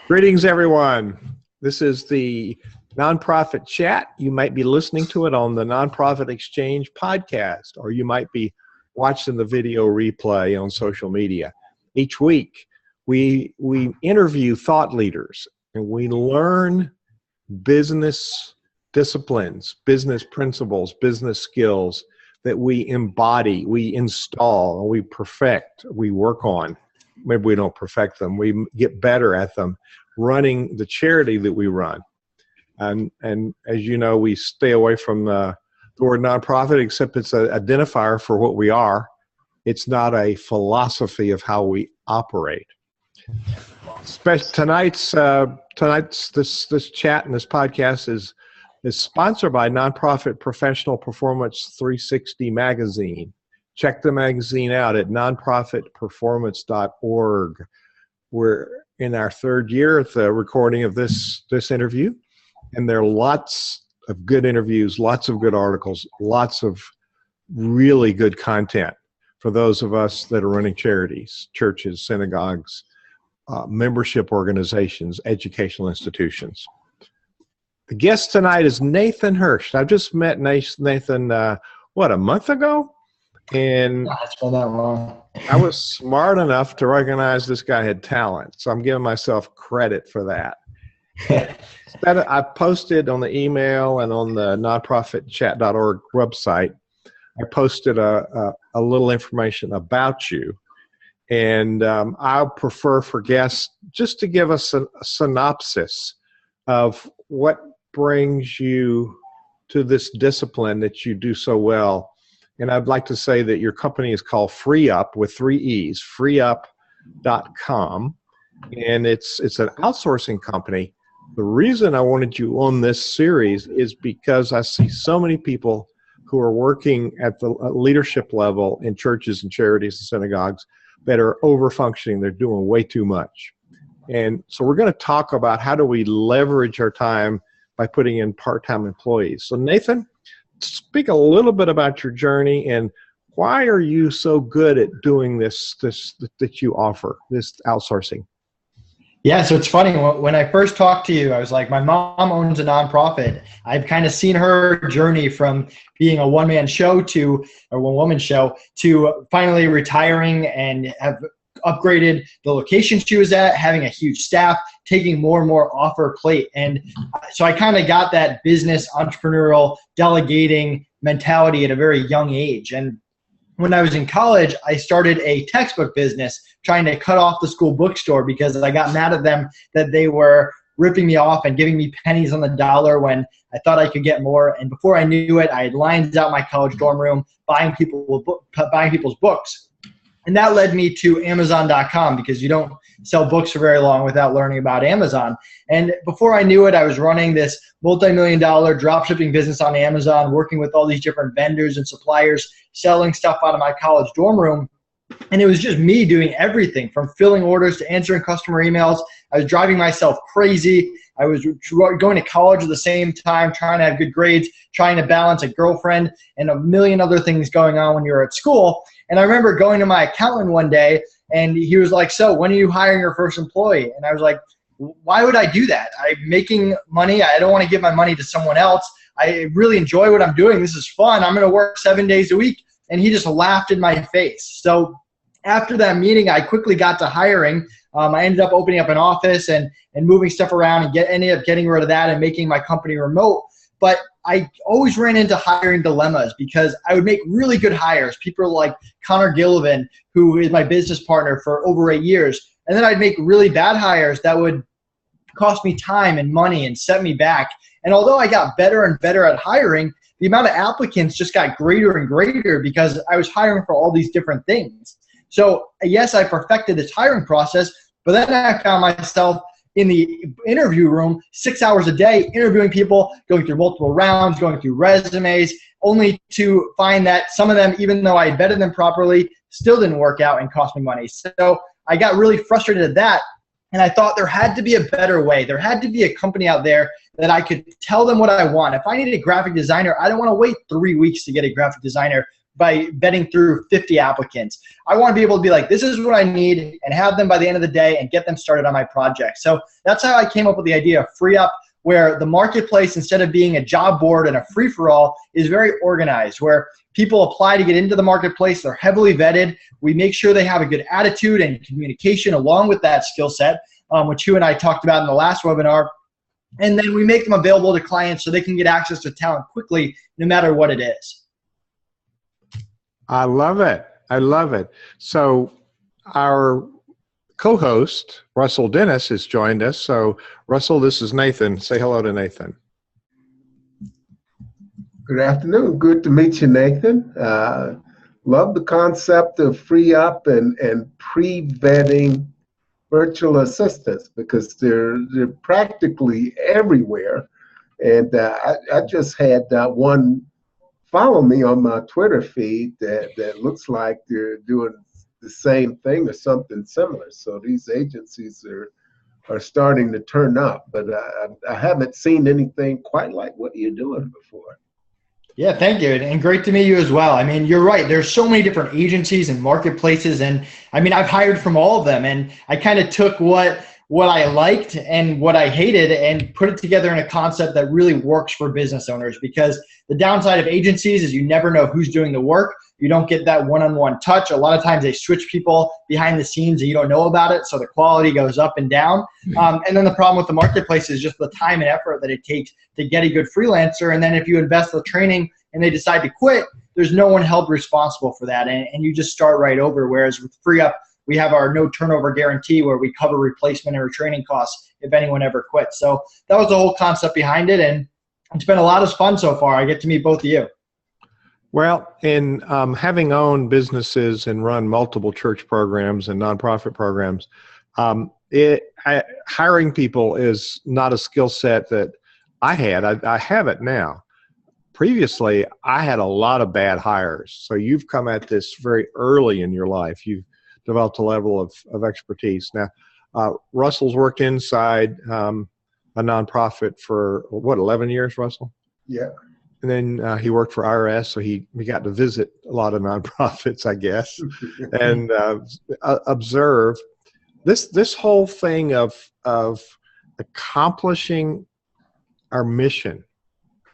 Greetings, everyone. This is the Nonprofit Chat. You might be listening to it on the Nonprofit Exchange podcast, or you might be watching the video replay on social media. Each week, we interview thought leaders, and we learn business disciplines, business principles, business skills that we embody, we install, we perfect, we work on. Maybe we don't perfect them. We get better at them running the charity that we run. And as you know, we stay away from the word nonprofit, except it's an identifier for what we are. It's not a philosophy of how we operate. Tonight's this chat and this podcast is sponsored by Nonprofit Professional Performance 360 magazine. Check the magazine out at nonprofitperformance.org. We're in our third year at the recording of this interview, and there are lots of good interviews, lots of good articles, lots of really good content for those of us that are running charities, churches, synagogues, membership organizations, educational institutions. The guest tonight is Nathan Hirsch. I've just met Nathan, a month ago? And it's been that long. I was smart enough to recognize this guy had talent, so I'm giving myself credit for that. I posted on the email and on the nonprofitchat.org website, I posted a little information about you. And I prefer for guests just to give us a synopsis of what brings you to this discipline that you do so well. And I'd like to say that your company is called Free Up with 3 E's, freeup.com. And it's an outsourcing company. The reason I wanted you on this series is because I see so many people who are working at the leadership level in churches and charities and synagogues that are over-functioning. They're doing way too much. And so we're going to talk about how do we leverage our time by putting in part-time employees. So Nathan, speak a little bit about your journey and why are you so good at doing this that you offer, this outsourcing? Yeah, so it's funny. When I first talked to you, I was like, my mom owns a nonprofit. I've kind of seen her journey from being a one-man show to a one-woman show to finally retiring and have upgraded the location she was at, having a huge staff, taking more and more off her plate. And so I kind of got that business entrepreneurial delegating mentality at a very young age. And when I was in college, I started a textbook business trying to cut off the school bookstore because I got mad at them that they were ripping me off and giving me pennies on the dollar when I thought I could get more. And before I knew it, I had lines out my college dorm room buying people's books. And that led me to Amazon.com because you don't sell books for very long without learning about Amazon. And before I knew it, I was running this multi-million-dollar dropshipping business on Amazon, working with all these different vendors and suppliers, selling stuff out of my college dorm room. And it was just me doing everything from filling orders to answering customer emails. I was driving myself crazy. I was going to college at the same time, trying to have good grades, trying to balance a girlfriend and a million other things going on when you're at school. And I remember going to my accountant one day and he was like, so when are you hiring your first employee? And I was like, why would I do that? I'm making money. I don't want to give my money to someone else. I really enjoy what I'm doing. This is fun. I'm going to work 7 days a week. And he just laughed in my face. So after that meeting, I quickly got to hiring. I ended up opening up an office and moving stuff around and ended up getting rid of that and making my company remote. But I always ran into hiring dilemmas because I would make really good hires. People like Connor Gillivan, who is my business partner for over 8 years. And then I'd make really bad hires that would cost me time and money and set me back. And although I got better and better at hiring, the amount of applicants just got greater and greater because I was hiring for all these different things. So yes, I perfected this hiring process, but then I found myself in the interview room 6 hours a day, interviewing people, going through multiple rounds, going through resumes, only to find that some of them, even though I vetted them properly, still didn't work out and cost me money. So I got really frustrated at that. And I thought there had to be a better way. There had to be a company out there that I could tell them what I want. If I needed a graphic designer, I don't want to wait 3 weeks to get a graphic designer by vetting through 50 applicants. I want to be able to be like, this is what I need, and have them by the end of the day and get them started on my project. So that's how I came up with the idea of Free Up, where the marketplace, instead of being a job board and a free-for-all, is very organized, where people apply to get into the marketplace. They're heavily vetted. We make sure they have a good attitude and communication along with that skill set, which you and I talked about in the last webinar. And then we make them available to clients so they can get access to talent quickly, no matter what it is. I love it. I love it. So our co-host, Russell Dennis, has joined us. So Russell, this is Nathan. Say hello to Nathan. Good afternoon. Good to meet you, Nathan. Love the concept of Free Up and pre-vetting virtual assistants, because they're practically everywhere. And I just had one follow me on my Twitter feed that looks like they're doing the same thing or something similar. So these agencies are starting to turn up, but I haven't seen anything quite like what you're doing before. Yeah, thank you. And great to meet you as well. I mean, you're right. There's so many different agencies and marketplaces. And I mean, I've hired from all of them. And I kind of took what I liked and what I hated and put it together in a concept that really works for business owners. Because the downside of agencies is you never know who's doing the work. You don't get that one-on-one touch. A lot of times they switch people behind the scenes and you don't know about it. So the quality goes up and down. And then the problem with the marketplace is just the time and effort that it takes to get a good freelancer. And then if you invest in the training and they decide to quit, there's no one held responsible for that. And you just start right over. Whereas with Free Up, we have our no turnover guarantee where we cover replacement or training costs if anyone ever quits. So that was the whole concept behind it. And it's been a lot of fun so far. I get to meet both of you. Well, in having owned businesses and run multiple church programs and nonprofit programs, hiring people is not a skill set that I had. I have it now. Previously, I had a lot of bad hires. So you've come at this very early in your life. You've developed a level of expertise. Now, Russell's worked inside a nonprofit for, 11 years, Russell? Yeah. And then he worked for IRS, so he got to visit a lot of nonprofits, I guess, and observe this whole thing of accomplishing our mission.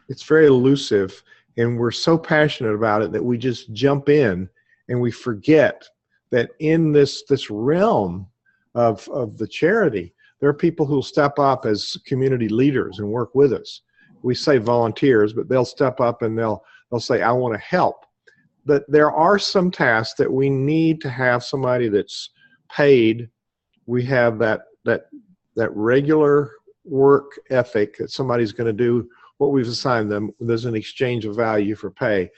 It's very elusive, and we're so passionate about it that we just jump in and we forget that in this realm of the charity, there are people who will step up as community leaders and work with us. We say volunteers, but they'll step up and they'll say, I want to help. But there are some tasks that we need to have somebody that's paid. We have that regular work ethic that somebody's going to do what we've assigned them. There's an exchange of value for pay.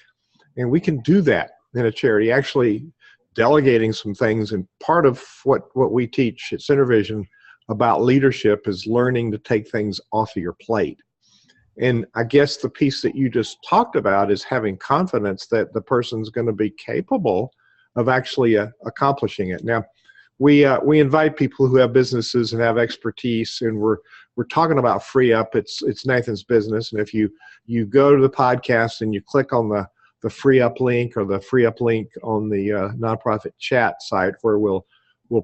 And we can do that in a charity, actually delegating some things. And part of what we teach at CenterVision about leadership is learning to take things off of your plate. And I guess the piece that you just talked about is having confidence that the person's going to be capable of actually accomplishing it. Now, we invite people who have businesses and have expertise, and we're talking about Free Up. It's Nathan's business, and if you go to the podcast and you click on the Free Up link or the Free Up link on the nonprofit chat site, where we'll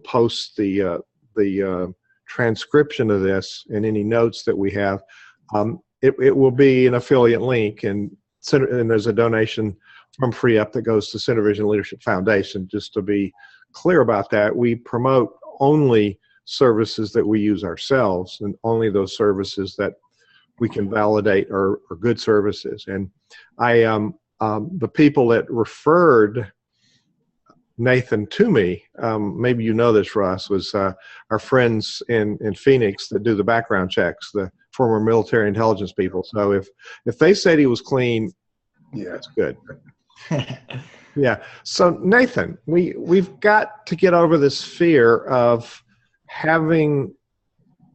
post the transcription of this and any notes that we have. It will be an affiliate link, and there's a donation from Free Up that goes to CenterVision Leadership Foundation. Just to be clear about that, we promote only services that we use ourselves, and only those services that we can validate are good services. And the people that referred Nathan to me, maybe you know this, Russ, was our friends in Phoenix that do the background checks, the former military intelligence people. So if they said he was clean, yeah, it's good. Yeah. So Nathan, we've got to get over this fear of having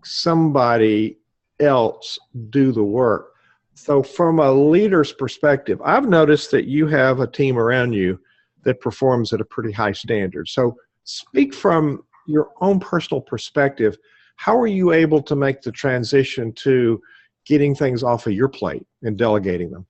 somebody else do the work. So from a leader's perspective, I've noticed that you have a team around you that performs at a pretty high standard. So speak from your own personal perspective. How are you able to make the transition to getting things off of your plate and delegating them?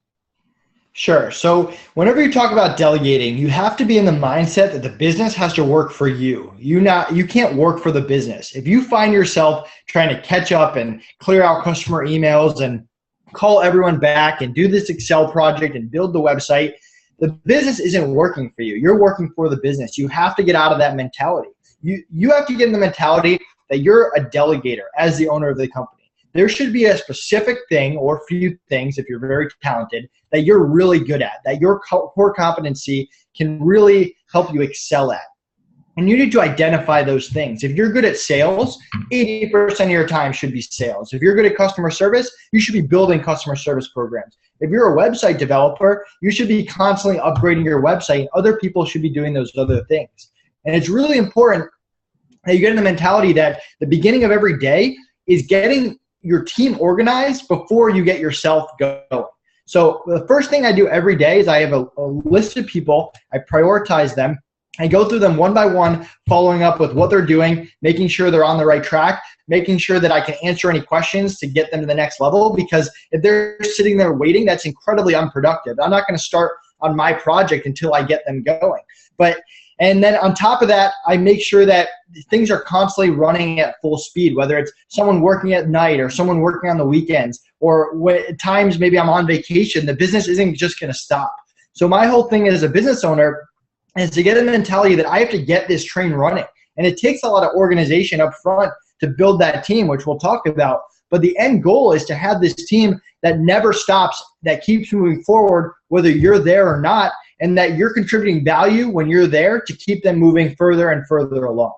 Sure. So whenever you talk about delegating, you have to be in the mindset that the business has to work for you. You can't work for the business. If you find yourself trying to catch up and clear out customer emails and call everyone back and do this Excel project and build the website, the business isn't working for you. You're working for the business. You have to get out of that mentality. You have to get in the mentality that you're a delegator as the owner of the company. There should be a specific thing or few things, if you're very talented, that you're really good at, that your core competency can really help you excel at. And you need to identify those things. If you're good at sales, 80% of your time should be sales. If you're good at customer service, you should be building customer service programs. If you're a website developer, you should be constantly upgrading your website, and other people should be doing those other things. And it's really important that you get in the mentality that the beginning of every day is getting your team organized before you get yourself going. So the first thing I do every day is I have a list of people, I prioritize them, I go through them one by one, following up with what they're doing, making sure they're on the right track, making sure that I can answer any questions to get them to the next level, because if they're sitting there waiting, that's incredibly unproductive. I'm not going to start on my project until I get them going. And then on top of that, I make sure that things are constantly running at full speed, whether it's someone working at night or someone working on the weekends, or at times maybe I'm on vacation. The business isn't just going to stop. So my whole thing as a business owner is to get a mentality that I have to get this train running. And it takes a lot of organization up front to build that team, which we'll talk about. But the end goal is to have this team that never stops, that keeps moving forward, whether you're there or not, and that you're contributing value when you're there to keep them moving further and further along.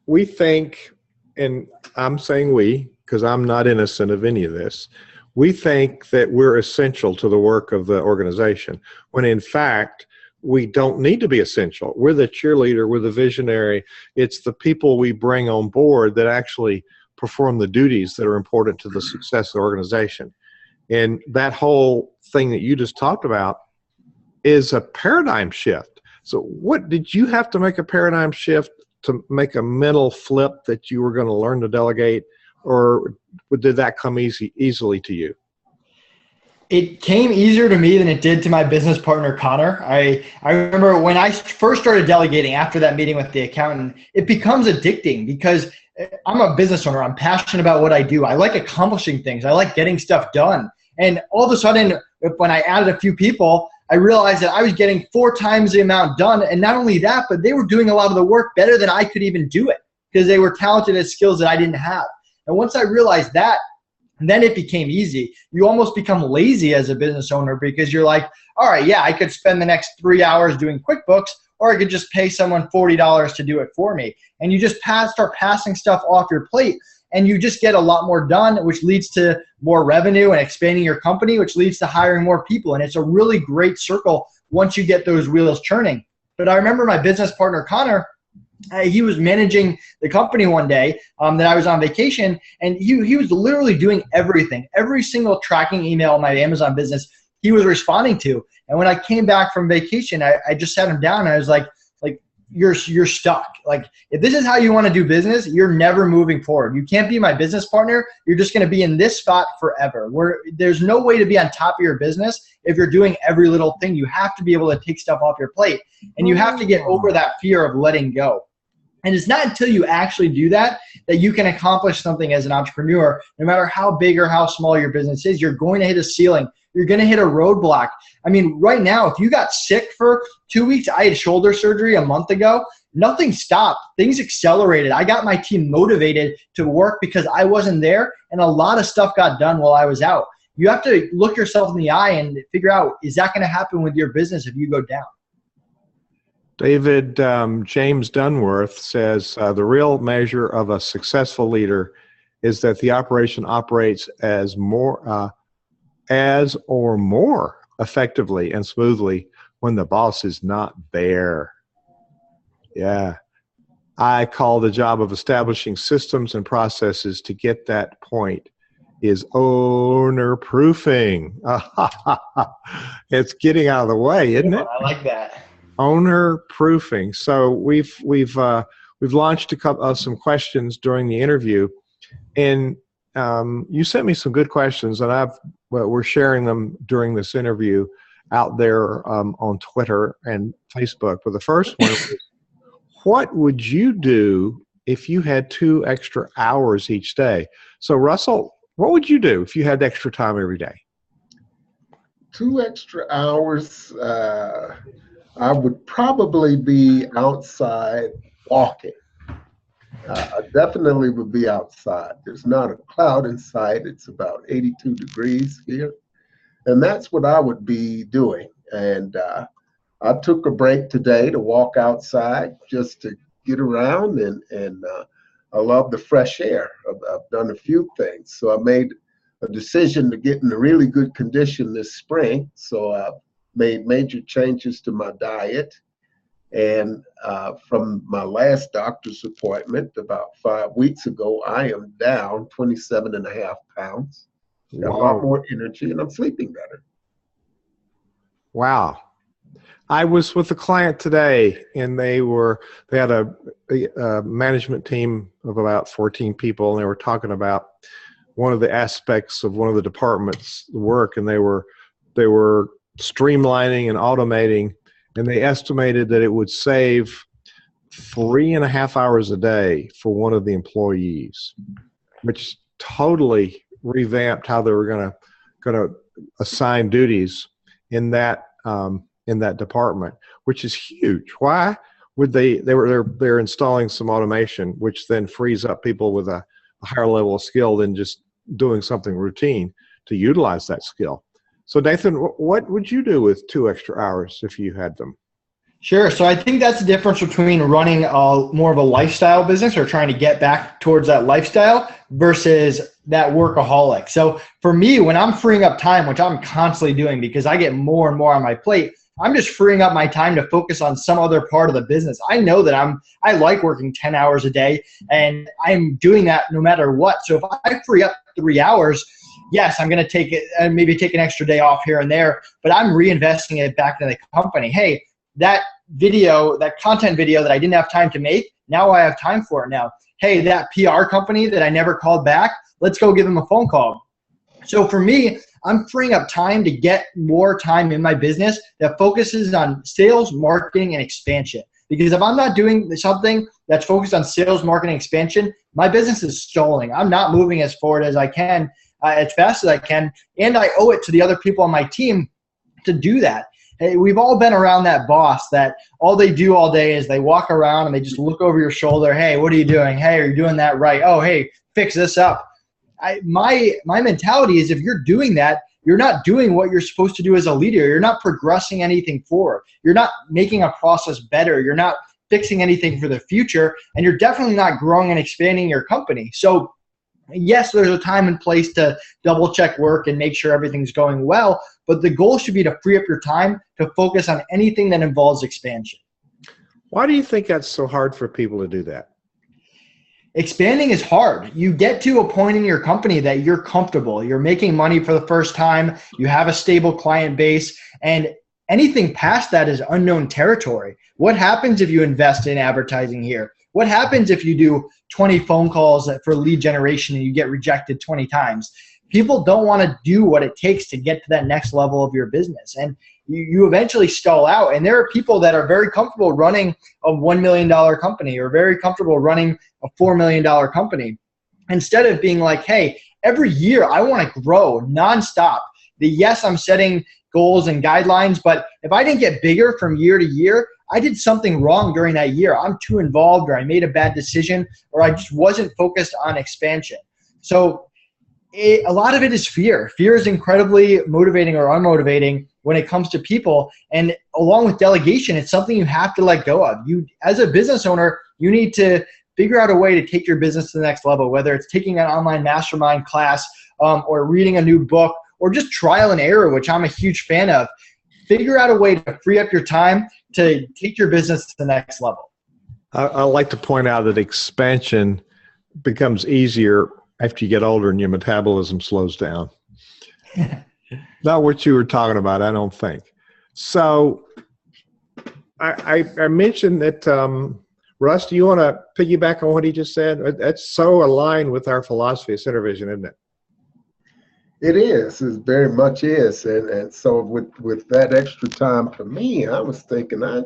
We think, and I'm saying we, because I'm not innocent of any of this, we think that we're essential to the work of the organization, when in fact, we don't need to be essential. We're the cheerleader, we're the visionary. It's the people we bring on board that actually perform the duties that are important to the success of the organization. And that whole thing that you just talked about is a paradigm shift. So what did you have to make a paradigm shift to make a mental flip that you were going to learn to delegate, or did that come easily to you? It came easier to me than it did to my business partner, Connor. I remember when I first started delegating after that meeting with the accountant, it becomes addicting because I'm a business owner. I'm passionate about what I do. I like accomplishing things. I like getting stuff done. And all of a sudden, when I added a few people, I realized that I was getting 4 times the amount done. And not only that, but they were doing a lot of the work better than I could even do it, because they were talented at skills that I didn't have. And once I realized that, then it became easy. You almost become lazy as a business owner, because you're like, all right, yeah, I could spend the next 3 hours doing QuickBooks, or I could just pay someone $40 to do it for me. And you just start passing stuff off your plate, and you just get a lot more done, which leads to more revenue and expanding your company, which leads to hiring more people. And it's a really great circle once you get those wheels churning. But I remember my business partner, Connor, he was managing the company one day that I was on vacation, and he was literally doing everything. Every single tracking email in my Amazon business, he was responding to. And when I came back from vacation, I just sat him down and I was like, you're stuck. Like, if this is how you want to do business, you're never moving forward. You can't be my business partner. You're just going to be in this spot forever. There's no way to be on top of your business if you're doing every little thing. You have to be able to take stuff off your plate, and you have to get over that fear of letting go. And it's not until you actually do that that you can accomplish something as an entrepreneur. No matter how big or how small your business is, you're going to hit a ceiling. You're going to hit a roadblock. I mean, right now, if you got sick for 2 weeks, I had shoulder surgery a month ago. Nothing stopped. Things accelerated. I got my team motivated to work because I wasn't there, and a lot of stuff got done while I was out. You have to look yourself in the eye and figure out, is that going to happen with your business if you go down? David, James Dunworth says the real measure of a successful leader is that the operation operates as or more effectively and smoothly when the boss is not there. Yeah. I call the job of establishing systems and processes to get that point is owner proofing. It's getting out of the way, isn't it? I like that. Owner proofing. So we've launched a couple some questions during the interview, and you sent me some good questions, and well, we're sharing them during this interview out there on Twitter and Facebook. But the first one was, what would you do if you had 2 extra hours each day? So Russell, what would you do if you had extra time every day? 2 extra hours, I would probably be outside walking. I definitely would be outside. There's not a cloud in sight. It's about 82 degrees here. And that's what I would be doing. And I took a break today to walk outside just to get around, and I love the fresh air. I've done a few things. So I made a decision to get in a really good condition this spring. So I made major changes to my diet. And from my last doctor's appointment about 5 weeks ago, I am down 27.5 pounds. Got a lot more energy, and I'm sleeping better. Wow. I was with a client today, and they had a management team of about 14 people, and they were talking about one of the aspects of one of the departments' work, and they were streamlining and automating, and they estimated that it would save 3.5 hours a day for one of the employees, which totally revamped how they were going to assign duties in that department, which is huge. Why would they're installing some automation, which then frees up people with a higher level of skill than just doing something routine to utilize that skill. So Nathan, what would you do with 2 extra hours if you had them? Sure. So I think that's the difference between running more of a lifestyle business or trying to get back towards that lifestyle versus that workaholic. So for me, when I'm freeing up time, which I'm constantly doing because I get more and more on my plate, I'm just freeing up my time to focus on some other part of the business. I know that I like working 10 hours a day, and I'm doing that no matter what. So if I free up 3 hours, yes, I'm going to take it and maybe take an extra day off here and there, but I'm reinvesting it back into the company. Hey, that content video that I didn't have time to make, now I have time for it now. Hey, that PR company that I never called back, let's go give them a phone call. So for me, I'm freeing up time to get more time in my business that focuses on sales, marketing, and expansion. Because if I'm not doing something that's focused on sales, marketing, expansion, my business is stalling. I'm not moving as forward as I can, as fast as I can, and I owe it to the other people on my team to do that. Hey, we've all been around that boss that all they do all day is they walk around and they just look over your shoulder. Hey, what are you doing? Hey, are you doing that right? Oh, hey, fix this up. My mentality is if you're doing that, you're not doing what you're supposed to do as a leader. You're not progressing anything forward. You're not making a process better. You're not fixing anything for the future, and you're definitely not growing and expanding your company. So yes, there's a time and place to double check work and make sure everything's going well, but the goal should be to free up your time to focus on anything that involves expansion. Why do you think that's so hard for people to do that? Expanding is hard. You get to a point in your company that you're comfortable. You're making money for the first time. You have a stable client base, and anything past that is unknown territory. What happens if you invest in advertising here? What happens if you do 20 phone calls for lead generation and you get rejected 20 times? People don't want to do what it takes to get to that next level of your business. And you eventually stall out. And there are people that are very comfortable running a $1 million company or very comfortable running a $4 million company. Instead of being like, hey, every year I want to grow nonstop. Yes, I'm setting goals and guidelines, but if I didn't get bigger from year to year, I did something wrong during that year. I'm too involved, or I made a bad decision, or I just wasn't focused on expansion. So a lot of it is fear. Fear is incredibly motivating or unmotivating when it comes to people. And along with delegation, it's something you have to let go of. You, as a business owner, you need to figure out a way to take your business to the next level, whether it's taking an online mastermind class or reading a new book or just trial and error, which I'm a huge fan of. Figure out a way to free up your time to take your business to the next level. I like to point out that expansion becomes easier after you get older and your metabolism slows down. Not what you were talking about, I don't think. So I mentioned that, Russ, do you want to piggyback on what he just said? That's so aligned with our philosophy of Center Vision, isn't it? It is. It very much is. And so with that extra time for me, I was thinking I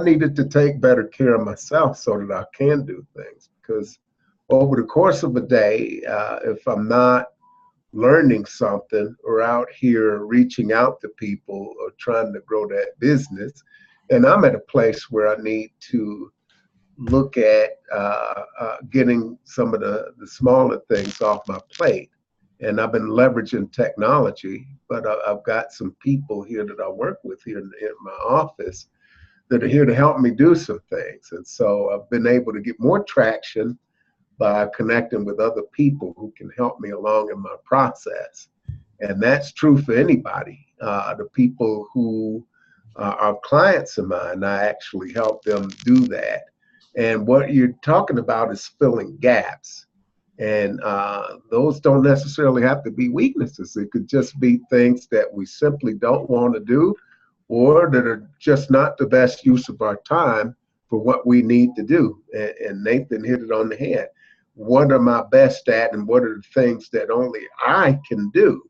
needed to take better care of myself so that I can do things. Because over the course of a day, if I'm not learning something or out here reaching out to people or trying to grow that business, and I'm at a place where I need to look at getting some of the smaller things off my plate. And I've been leveraging technology, but I've got some people here that I work with here in my office that are here to help me do some things. And so I've been able to get more traction by connecting with other people who can help me along in my process. And that's true for anybody. The people who are clients of mine, I actually help them do that. And what you're talking about is filling gaps. And those don't necessarily have to be weaknesses. It could just be things that we simply don't want to do, or that are just not the best use of our time for what we need to do. And Nathan hit it on the head. What am I best at, and what are the things that only I can do?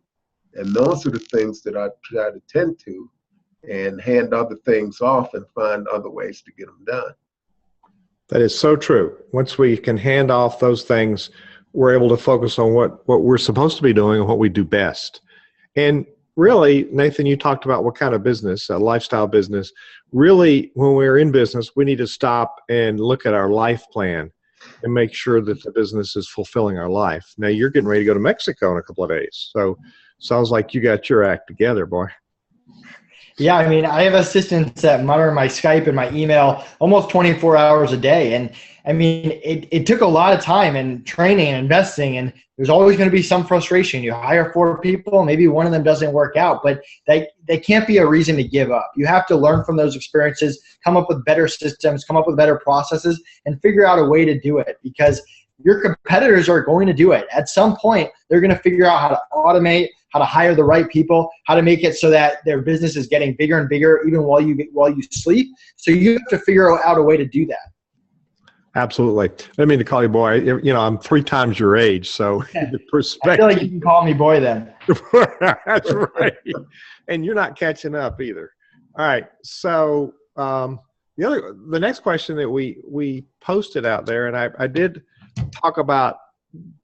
And those are the things that I try to tend to and hand other things off and find other ways to get them done. That is so true. Once we can hand off those things, we're able to focus on what we're supposed to be doing and what we do best. And really, Nathan, you talked about what kind of business, a lifestyle business. Really, when we're in business, we need to stop and look at our life plan and make sure that the business is fulfilling our life. Now, you're getting ready to go to Mexico in a couple of days. So sounds like you got your act together, boy. Yeah, I mean, I have assistants that monitor my Skype and my email almost 24 hours a day. And I mean, it took a lot of time and training and investing, and there's always going to be some frustration. You hire 4 people, maybe one of them doesn't work out, but they can't be a reason to give up. You have to learn from those experiences, come up with better systems, come up with better processes, and figure out a way to do it, because your competitors are going to do it. At some point, they're going to figure out how to automate, how to hire the right people, how to make it so that their business is getting bigger and bigger even while you sleep. So you have to figure out a way to do that. Absolutely. I didn't mean to call you boy. You know, I'm 3 times your age, so the perspective. I feel like you can call me boy then. That's right. And you're not catching up either. All right. So the next question that we posted out there, and I did talk about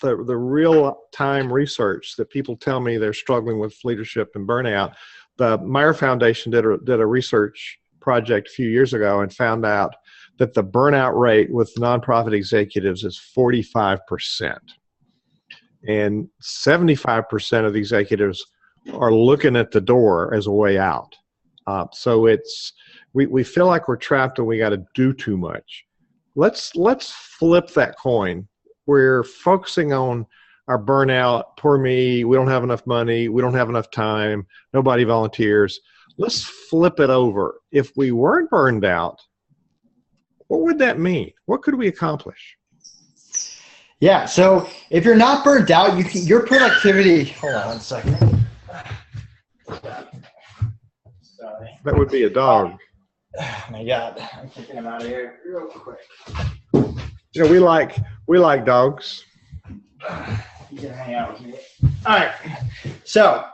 the real-time research that people tell me they're struggling with leadership and burnout. The Meyer Foundation did a research project a few years ago and found out that the burnout rate with nonprofit executives is 45%. And 75% of the executives are looking at the door as a way out. So we feel like we're trapped and we got to do too much. Let's flip that coin. We're focusing on our burnout, poor me, we don't have enough money, we don't have enough time, nobody volunteers. Let's flip it over. If we weren't burned out, what would that mean? What could we accomplish? Yeah, so if you're not burnt out, your productivity, hold on 1 second. Sorry. That would be a dog. Oh my God, I'm kicking him out of here real quick. You know, we like dogs. You can hang out with me. All right. So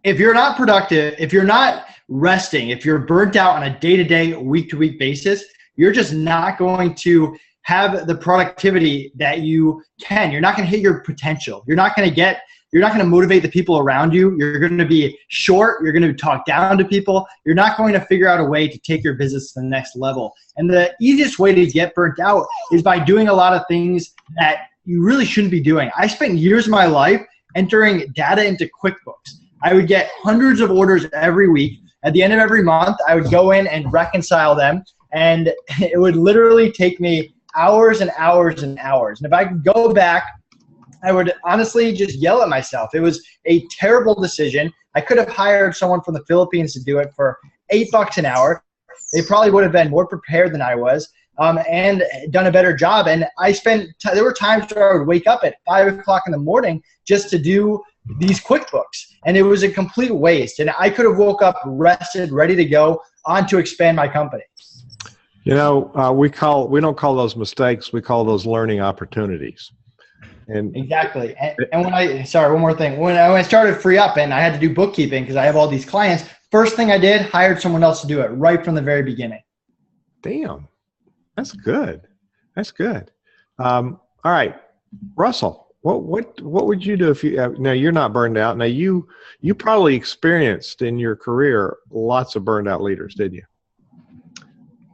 if you're not productive, if you're not resting, if you're burnt out on a day-to-day, week-to-week basis, you're just not going to have the productivity that you can. You're not going to hit your potential. You're not going to motivate the people around you. You're going to be short. You're going to talk down to people. You're not going to figure out a way to take your business to the next level. And the easiest way to get burnt out is by doing a lot of things that you really shouldn't be doing. I spent years of my life entering data into QuickBooks. I would get hundreds of orders every week. At the end of every month, I would go in and reconcile them. And it would literally take me hours and hours and hours. And if I could go back, I would honestly just yell at myself. It was a terrible decision. I could have hired someone from the Philippines to do it for $8 an hour. They probably would have been more prepared than I was and done a better job. And there were times where I would wake up at 5 o'clock in the morning just to do these QuickBooks. And it was a complete waste. And I could have woke up rested, ready to go on to expand my company. You know, we don't call those mistakes. We call those learning opportunities. And Exactly. And one more thing. When I started Free Up and I had to do bookkeeping because I have all these clients, first thing I did, hired someone else to do it right from the very beginning. damn, that's good. That's good. All right, Russell, what would you do if you, now you're not burned out. Now you probably experienced in your career lots of burned out leaders, did you?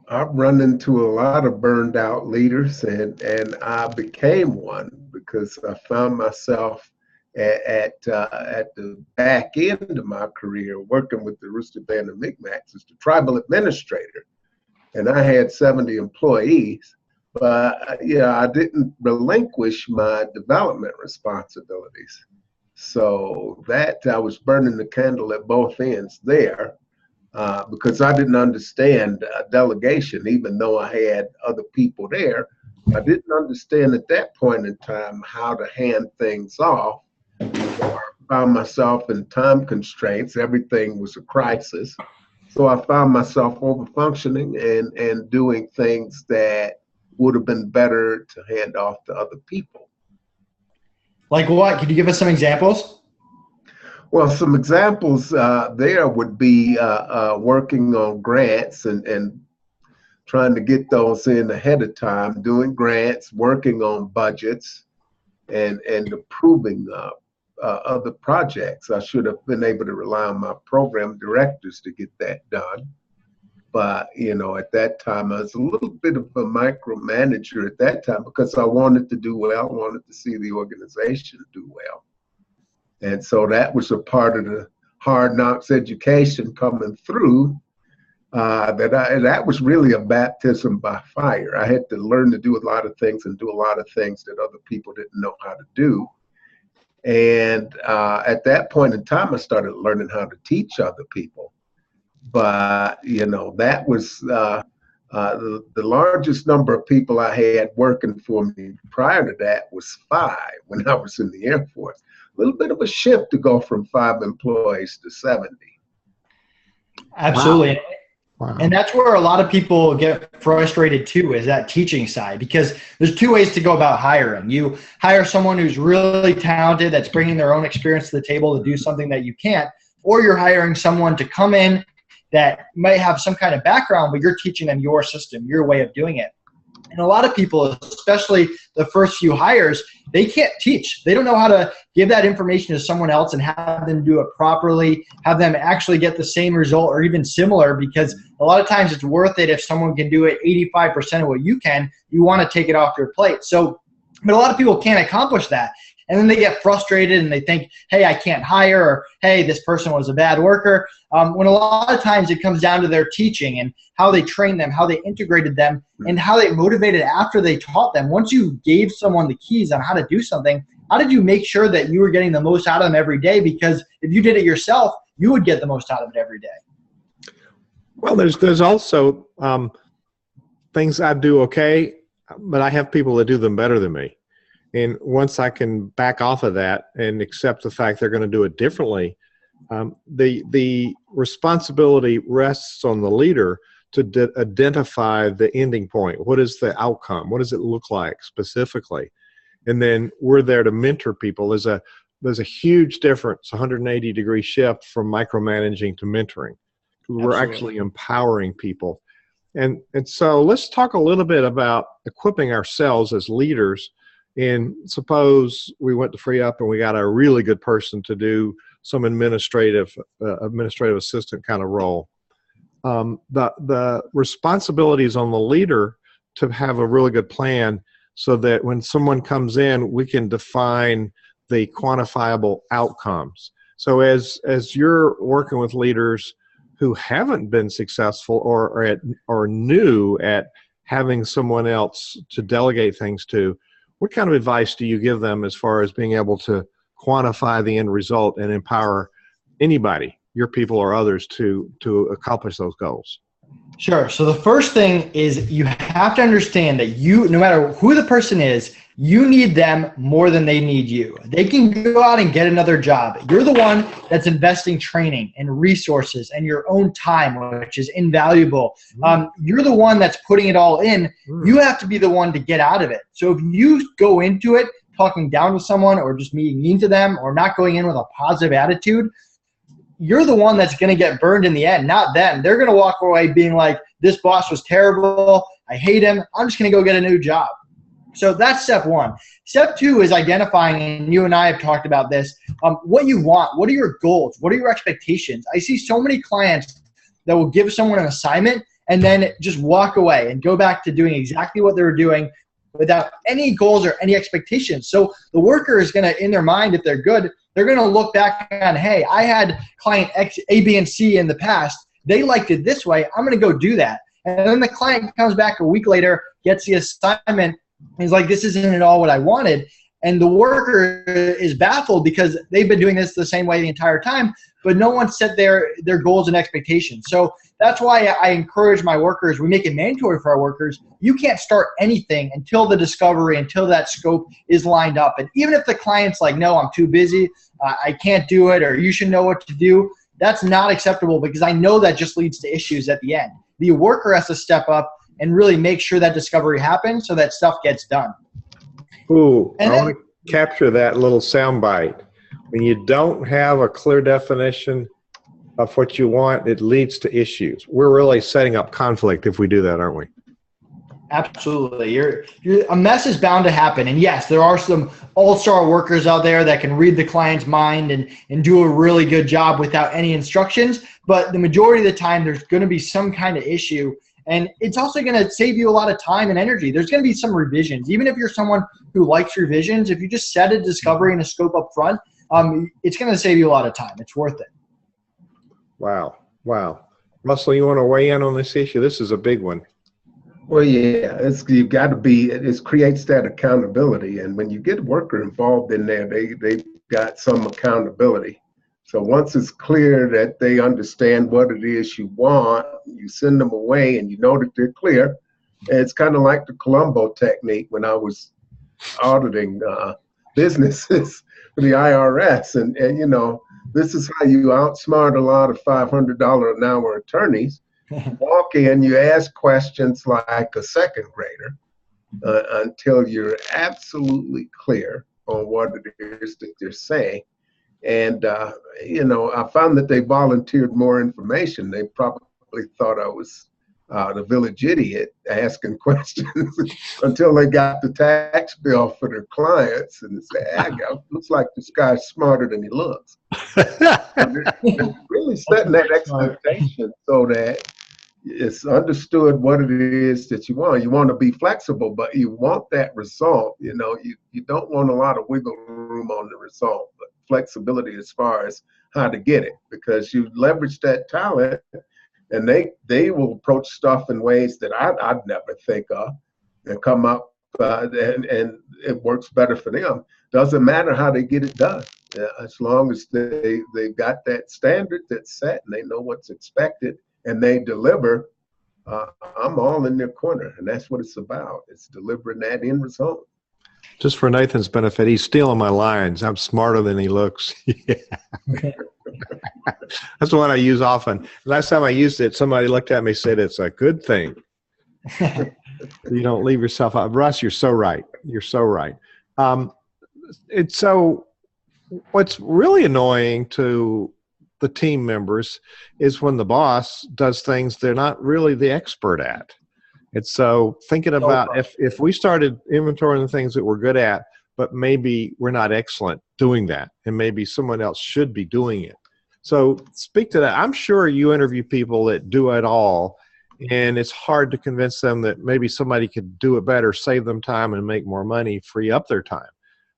I've run into a lot of burned out leaders, and I became one because I found myself at the back end of my career working with the Rooster Band of Micmacs as the tribal administrator, and I had 70 employees, but I didn't relinquish my development responsibilities. So that I was burning the candle at both ends there. Because I didn't understand delegation, even though I had other people there. I didn't understand at that point in time how to hand things off. So I found myself in time constraints. Everything was a crisis. So I found myself over-functioning and doing things that would have been better to hand off to other people. Like what? Could you give us some examples? Well, some examples there would be working on grants and trying to get those in ahead of time, doing grants, working on budgets, and approving other projects. I should have been able to rely on my program directors to get that done. But, at that time, I was a little bit of a micromanager at that time because I wanted to do well, wanted to see the organization do well. And so that was a part of the hard knocks education coming through. That was really a baptism by fire. I had to learn to do a lot of things and do a lot of things that other people didn't know how to do. And at that point in time, I started learning how to teach other people. But that was the largest number of people I had working for me prior to that was 5 when I was in the Air Force. A little bit of a shift to go from 5 employees to 70. Absolutely. Wow. And that's where a lot of people get frustrated too, is that teaching side, because there's 2 ways to go about hiring. You hire someone who's really talented, that's bringing their own experience to the table to do something that you can't, or you're hiring someone to come in that might have some kind of background, but you're teaching them your system, your way of doing it. And a lot of people, especially the first few hires, they can't teach. They don't know how to give that information to someone else and have them do it properly, have them actually get the same result or even similar, because a lot of times it's worth it if someone can do it 85% of what you can. You want to take it off your plate. So, but a lot of people can't accomplish that. And then they get frustrated and they think, hey, I can't hire, or hey, this person was a bad worker. When a lot of times it comes down to their teaching and how they trained them, how they integrated them, and how they motivated after they taught them. Once you gave someone the keys on how to do something, how did you make sure that you were getting the most out of them every day? Because if you did it yourself, you would get the most out of it every day. Well, there's also things I do okay, but I have people that do them better than me. And once I can back off of that and accept the fact they're going to do it differently, the responsibility rests on the leader to identify the ending point. What is the outcome? What does it look like specifically? And then we're there to mentor people. There's a huge difference, 180-degree shift from micromanaging to mentoring. We're actually empowering people. And so let's talk a little bit about equipping ourselves as leaders. And suppose we went to Free Up and we got a really good person to do some administrative assistant kind of role. The responsibilities on the leader to have a really good plan so that when someone comes in, we can define the quantifiable outcomes. So as you're working with leaders who haven't been successful or new at having someone else to delegate things to, what kind of advice do you give them as far as being able to quantify the end result and empower anybody, your people or others, to accomplish those goals? Sure. So the first thing is you have to understand that no matter who the person is, you need them more than they need you. They can go out and get another job. You're the one that's investing training and resources and your own time, which is invaluable. You're the one that's putting it all in. You have to be the one to get out of it. So if you go into it talking down to someone or just being mean to them or not going in with a positive attitude, you're the one that's going to get burned in the end, not them. They're going to walk away being like, this boss was terrible. I hate him. I'm just going to go get a new job. So that's step one. Step two is identifying, and you and I have talked about this, what you want. What are your goals? What are your expectations? I see so many clients that will give someone an assignment and then just walk away and go back to doing exactly what they were doing without any goals or any expectations. So the worker is going to, in their mind, if they're good, they're going to look back on, hey, I had client X, A, B, and C in the past. They liked it this way. I'm going to go do that. And then the client comes back a week later, gets the assignment, and he's like, this isn't at all what I wanted. And the worker is baffled because they've been doing this the same way the entire time, but no one set their goals and expectations. So that's why I encourage my workers, we make it mandatory for our workers, you can't start anything until the discovery, until that scope is lined up. And even if the client's like, no, I'm too busy, I can't do it, or you should know what to do, that's not acceptable because I know that just leads to issues at the end. The worker has to step up and really make sure that discovery happens so that stuff gets done. Ooh, I want to capture that little soundbite. When you don't have a clear definition of what you want, it leads to issues. We're really setting up conflict if we do that, aren't we? Absolutely. A mess is bound to happen. And yes, there are some all-star workers out there that can read the client's mind and do a really good job without any instructions. But the majority of the time, there's going to be some kind of issue. And it's also going to save you a lot of time and energy. There's going to be some revisions. Even if you're someone who likes revisions, if you just set a discovery and a scope up front, it's going to save you a lot of time. It's worth it. Wow. Wow. Russell, you want to weigh in on this issue? This is a big one. Well, yeah, you've got to be, it creates that accountability. And when you get a worker involved in there, they've got some accountability. So once it's clear that they understand what it is you want, you send them away and you know that they're clear. And it's kind of like the Columbo technique when I was auditing businesses for the IRS. And you know, this is how you outsmart a lot of $500 an hour attorneys. Walk in, you ask questions like a second grader until you're absolutely clear on what it is that they're saying. And, you know, I found that they volunteered more information. They probably thought I was the village idiot asking questions until they got the tax bill for their clients and they said, looks like this guy's smarter than he looks. They're really setting that expectation so that it's understood what it is that you want. You want to be flexible, but you want that result. You know, you don't want a lot of wiggle room on the result, but flexibility as far as how to get it, because you leverage that talent and they will approach stuff in ways that I'd never think of and come up and it works better for them. Doesn't matter how they get it done. As long as they've got that standard that's set and they know what's expected and they deliver, I'm all in their corner. And that's what it's about. It's delivering that end result. Just for Nathan's benefit, he's stealing my lines. I'm smarter than he looks. That's the one I use often. Last time I used it, somebody looked at me and said, it's a good thing. You don't leave yourself out. Russ, you're so right. You're so right. It's so what's really annoying to the team members is when the boss does things they're not really the expert at. And so thinking about if we started inventorying the things that we're good at, but maybe we're not excellent doing that, and maybe someone else should be doing it. So speak to that. I'm sure you interview people that do it all, and it's hard to convince them that maybe somebody could do it better, save them time and make more money, free up their time.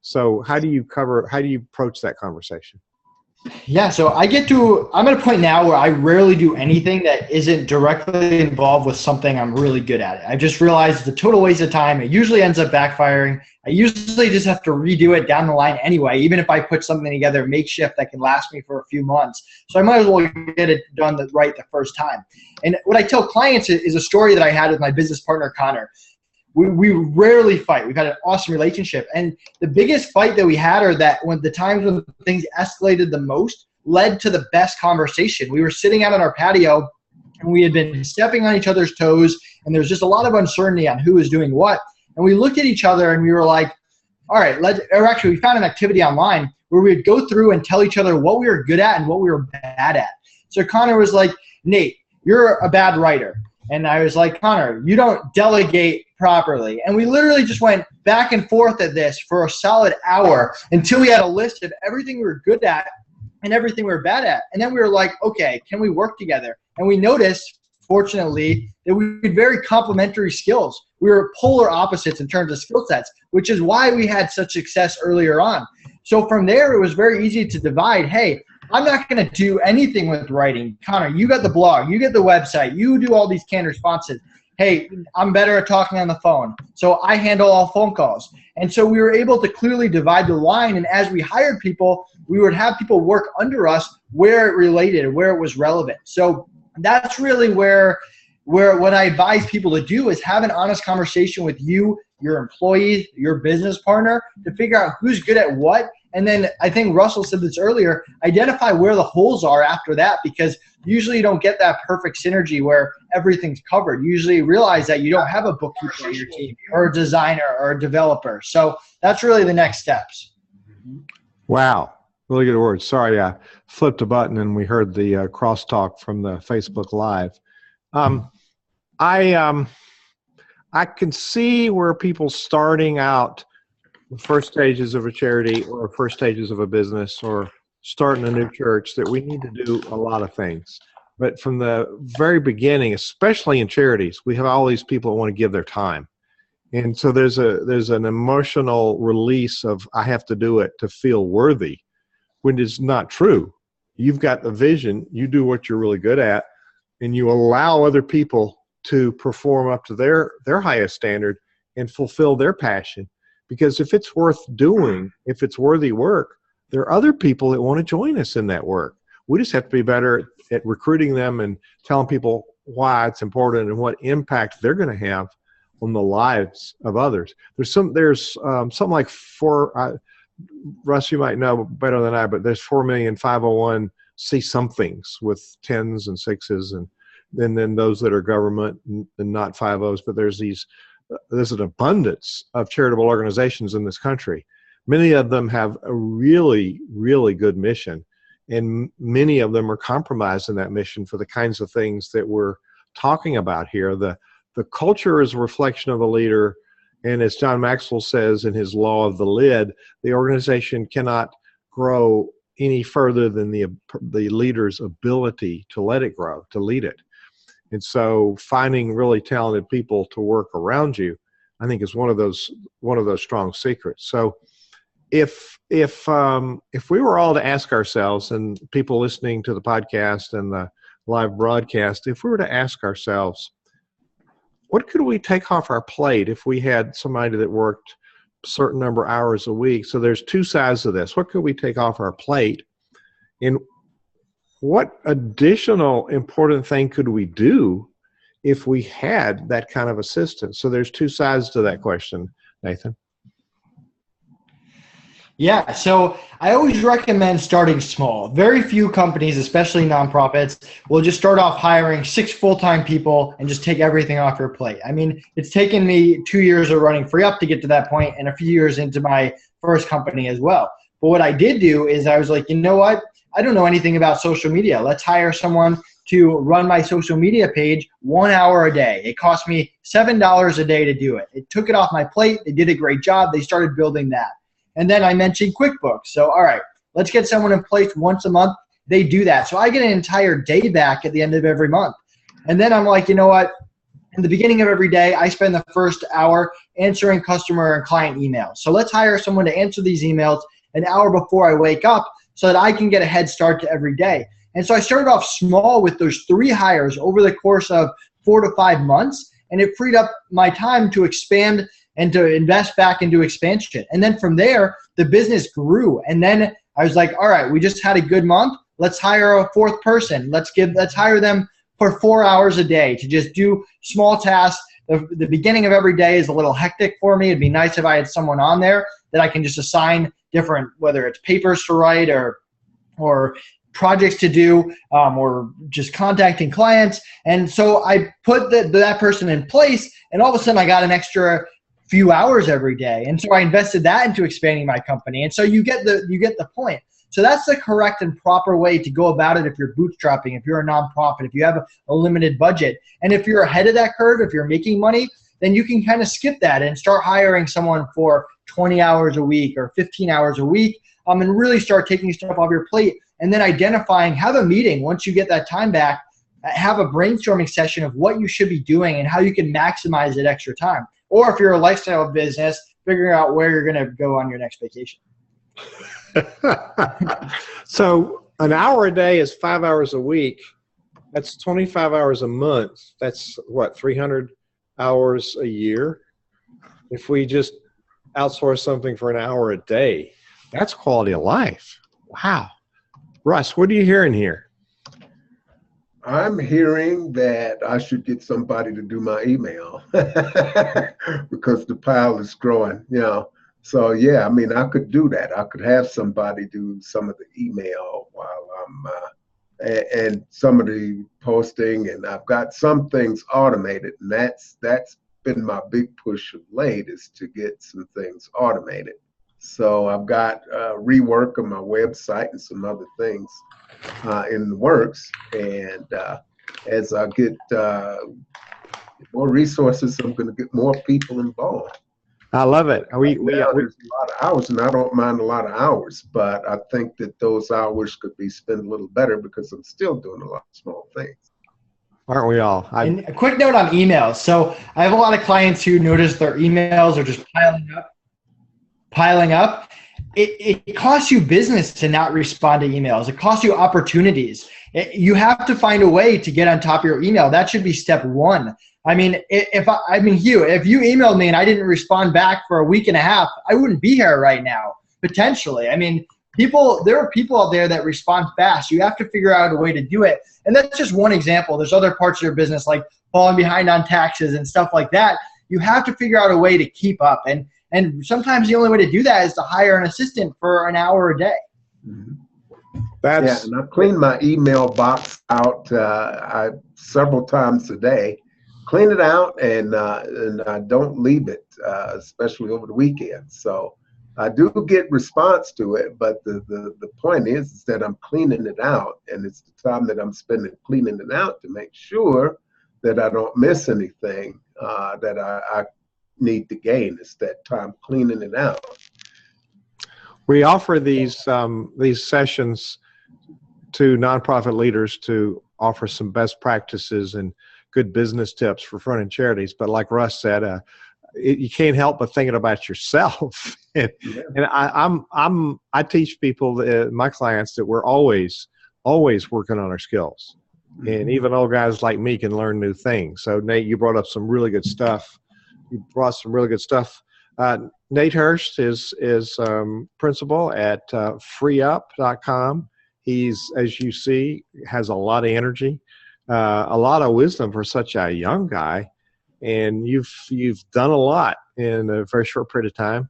So how do you approach that conversation? Yeah, so I'm at a point now where I rarely do anything that isn't directly involved with something I'm really good at. I just realized it's a total waste of time. It usually ends up backfiring. I usually just have to redo it down the line anyway, even if I put something together makeshift that can last me for a few months. So I might as well get it done right the first time. And what I tell clients is a story that I had with my business partner, Connor. We rarely fight. We've had an awesome relationship. And the biggest fight that we had are that when the times when things escalated the most led to the best conversation. We were sitting out on our patio and we had been stepping on each other's toes and there was just a lot of uncertainty on who was doing what. And we looked at each other and we were like, all right, we found an activity online where we would go through and tell each other what we were good at and what we were bad at. So Connor was like, Nate, you're a bad writer. And I was like, Connor, you don't delegate properly. And we literally just went back and forth at this for a solid hour until we had a list of everything we were good at and everything we were bad at. And then we were like, okay, can we work together? And we noticed, fortunately, that we had very complementary skills. We were polar opposites in terms of skill sets, which is why we had such success earlier on. So from there, it was very easy to divide. Hey, I'm not going to do anything with writing. Connor, you got the blog, you get the website, you do all these canned responses. Hey, I'm better at talking on the phone, so I handle all phone calls. And so we were able to clearly divide the line, and as we hired people, we would have people work under us where it related, where it was relevant. So that's really where what I advise people to do is have an honest conversation with you, your employee, your business partner, to figure out who's good at what. And then I think Russell said this earlier, identify where the holes are after that, because usually you don't get that perfect synergy where everything's covered. You usually realize that you don't have a bookkeeper on your team or a designer or a developer. So that's really the next steps. Wow. Really good words. Sorry, I flipped a button and we heard the crosstalk from the Facebook Live. I can see where people starting out the first stages of a charity or first stages of a business or starting a new church that we need to do a lot of things. But from the very beginning, especially in charities, we have all these people that want to give their time. And so there's an emotional release of I have to do it to feel worthy, when it's not true. You've got the vision, you do what you're really good at, and you allow other people to perform up to their highest standard and fulfill their passion. Because if it's worth doing, if it's worthy work, there are other people that want to join us in that work. We just have to be better at recruiting them and telling people why it's important and what impact they're going to have on the lives of others. There's something like Russ, you might know better than I, but there's 4 million 501c somethings with 10s and 6s, and then those that are government and not 50s. But there's an abundance of charitable organizations in this country. Many of them have a really, really good mission, and many of them are compromised in that mission for the kinds of things that we're talking about here. The culture is a reflection of a leader, and as John Maxwell says in his law of the lid, the organization cannot grow any further than the leader's ability to let it grow, to lead it. And so finding really talented people to work around you, I think, is one of those strong secrets. So if we were all to ask ourselves, and people listening to the podcast and the live broadcast, if we were to ask ourselves, what could we take off our plate if we had somebody that worked a certain number of hours a week? So there's two sides of this. What could we take off our plate? And what additional important thing could we do if we had that kind of assistance? So there's two sides to that question, Nathan. Yeah, so I always recommend starting small. Very few companies, especially nonprofits, will just start off hiring 6 full-time people and just take everything off your plate. I mean, it's taken me 2 years of running Free Up to get to that point, and a few years into my first company as well. But what I did do is I was like, you know what? I don't know anything about social media. Let's hire someone to run my social media page 1 hour a day. It cost me $7 a day to do it. It took it off my plate. They did a great job. They started building that. And then I mentioned QuickBooks. So, all right, let's get someone in place once a month. They do that. So I get an entire day back at the end of every month. And then I'm like, you know what? In the beginning of every day, I spend the first hour answering customer and client emails. So let's hire someone to answer these emails an hour before I wake up so that I can get a head start to every day. And so I started off small with those 3 hires over the course of 4 to 5 months, and it freed up my time to expand and to invest back into expansion. And then from there, the business grew. And then I was like, all right, we just had a good month. Let's hire a 4th person. Let's hire them for 4 hours a day to just do small tasks. The beginning of every day is a little hectic for me. It'd be nice if I had someone on there that I can just assign different, whether it's papers to write or projects to do, or just contacting clients. And so I put that person in place, and all of a sudden I got an extra few hours every day. And so I invested that into expanding my company. And so you get the point. So that's the correct and proper way to go about it if you're bootstrapping, if you're a nonprofit, if you have a limited budget. And if you're ahead of that curve, if you're making money, then you can kind of skip that and start hiring someone for 20 hours a week or 15 hours a week, and really start taking stuff off your plate. And then identifying, have a meeting once you get that time back, have a brainstorming session of what you should be doing and how you can maximize that extra time. Or if you're a lifestyle business, figuring out where you're going to go on your next vacation. So an hour a day is 5 hours a week. That's 25 hours a month. That's what, 300 hours a year? If we just outsource something for an hour a day, that's quality of life. Wow. Russ, what are you hearing here? I'm hearing that I should get somebody to do my email because the pile is growing, you know. So yeah, I mean, I could do that. I could have somebody do some of the email while I'm and some of the posting, and I've got some things automated, and that's been my big push of late, is to get some things automated. So I've got rework of my website and some other things in the works, and as I get more resources, I'm going to get more people involved. I love it. There's a lot of hours, and I don't mind a lot of hours, but I think that those hours could be spent a little better because I'm still doing a lot of small things. Aren't we all? And a quick note on emails. So I have a lot of clients who notice their emails are just piling up. It costs you business to not respond to emails. It costs you opportunities. You have to find a way to get on top of your email. That should be step one. I mean, Hugh, if you emailed me and I didn't respond back for a week and a half, I wouldn't be here right now, potentially. I mean, there are people out there that respond fast. You have to figure out a way to do it. And that's just one example. There's other parts of your business like falling behind on taxes and stuff like that. You have to figure out a way to keep up. And sometimes the only way to do that is to hire an assistant for an hour a day. Mm-hmm. Yeah, and I clean my email box out several times a day. Clean it out, and I don't leave it, especially over the weekend. So I do get response to it, but the point is that I'm cleaning it out, and it's the time that I'm spending cleaning it out to make sure that I don't miss anything that I need to gain. It's that time cleaning it out. We offer these sessions to nonprofit leaders to offer some best practices and good business tips for front-end charities. But like Russ said, you can't help but thinking about yourself. and I teach people, my clients, that we're always working on our skills. Mm-hmm. And even old guys like me can learn new things. So Nate, you brought up some really good stuff. Nate Hirsch is principal at freeup.com. He's, as you see, has a lot of energy, a lot of wisdom for such a young guy, and you've done a lot in a very short period of time.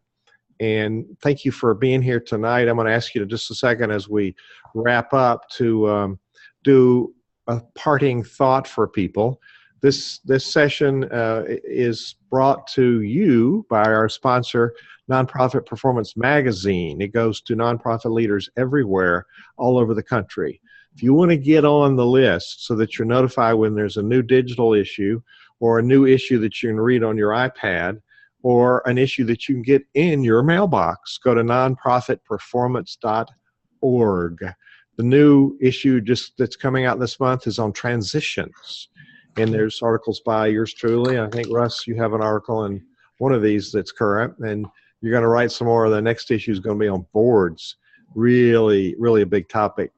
And thank you for being here tonight. I'm going to ask you to just a second as we wrap up to do a parting thought for people. This session is brought to you by our sponsor, Nonprofit Performance Magazine. It goes to nonprofit leaders everywhere, all over the country. If you want to get on the list so that you're notified when there's a new digital issue or a new issue that you can read on your iPad or an issue that you can get in your mailbox, go to nonprofitperformance.org. The new issue that's coming out this month is on transitions. And there's articles by yours truly. I think, Russ, you have an article in one of these that's current, and you're going to write some more. The next issue is going to be on boards. Really, really a big topic.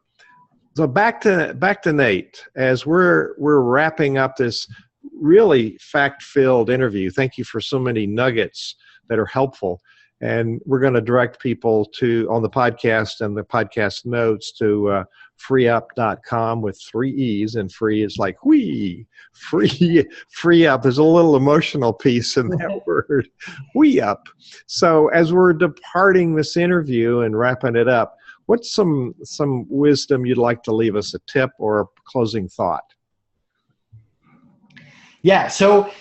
So back to Nate, as we're wrapping up this really fact-filled interview. Thank you for so many nuggets that are helpful. And we're going to direct people on the podcast and the podcast notes to freeup.com with 3 E's, and free is like free up. There's a little emotional piece in that word, up. So as we're departing this interview and wrapping it up, what's some wisdom you'd like to leave us, a tip or a closing thought? Yeah, so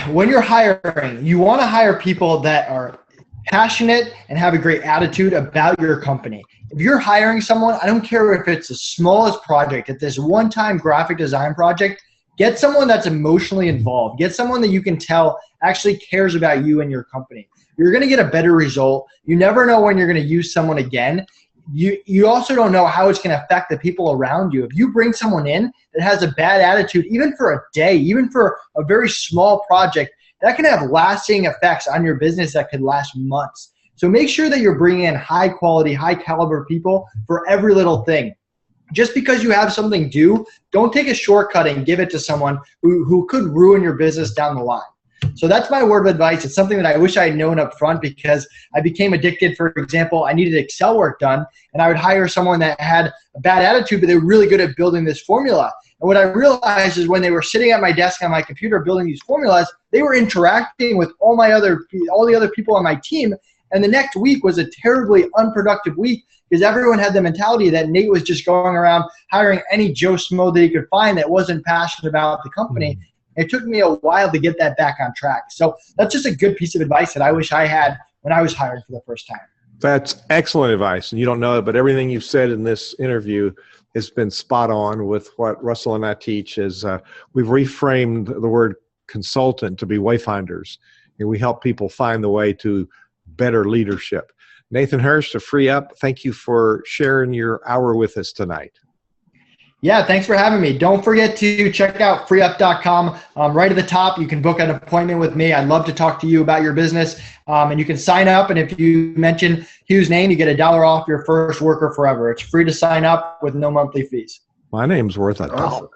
when you're hiring, you want to hire people that are passionate and have a great attitude about your company. If you're hiring someone, I don't care if it's the smallest project, if this one-time graphic design project, get someone that's emotionally involved. Get someone that you can tell actually cares about you and your company. You're going to get a better result. You never know when you're going to use someone again. You also don't know how it's going to affect the people around you. If you bring someone in that has a bad attitude, even for a day, even for a very small project, that can have lasting effects on your business that could last months. So make sure that you're bringing in high quality, high caliber people for every little thing. Just because you have something due, don't take a shortcut and give it to someone who could ruin your business down the line. So that's my word of advice. It's something that I wish I had known up front, because I became addicted. For example, I needed Excel work done, and I would hire someone that had a bad attitude, but they were really good at building this formula. And what I realized is when they were sitting at my desk on my computer building these formulas, they were interacting with all the other people on my team. And the next week was a terribly unproductive week, because everyone had the mentality that Nate was just going around hiring any Joe Schmo that he could find that wasn't passionate about the company. It took me a while to get that back on track. So that's just a good piece of advice that I wish I had when I was hired for the first time. That's excellent advice. And you don't know it, but everything you've said in this interview has been spot on with what Russell and I teach. Is we've reframed the word consultant to be wayfinders, and we help people find the way to better leadership. Nathan Hirsch of Free Up, thank you for sharing your hour with us tonight. Yeah, thanks for having me. Don't forget to check out freeup.com. Right at the top, you can book an appointment with me. I'd love to talk to you about your business. And you can sign up. And if you mention Hugh's name, you get $1 off your first worker forever. It's free to sign up with no monthly fees. My name's worth $1. Awesome.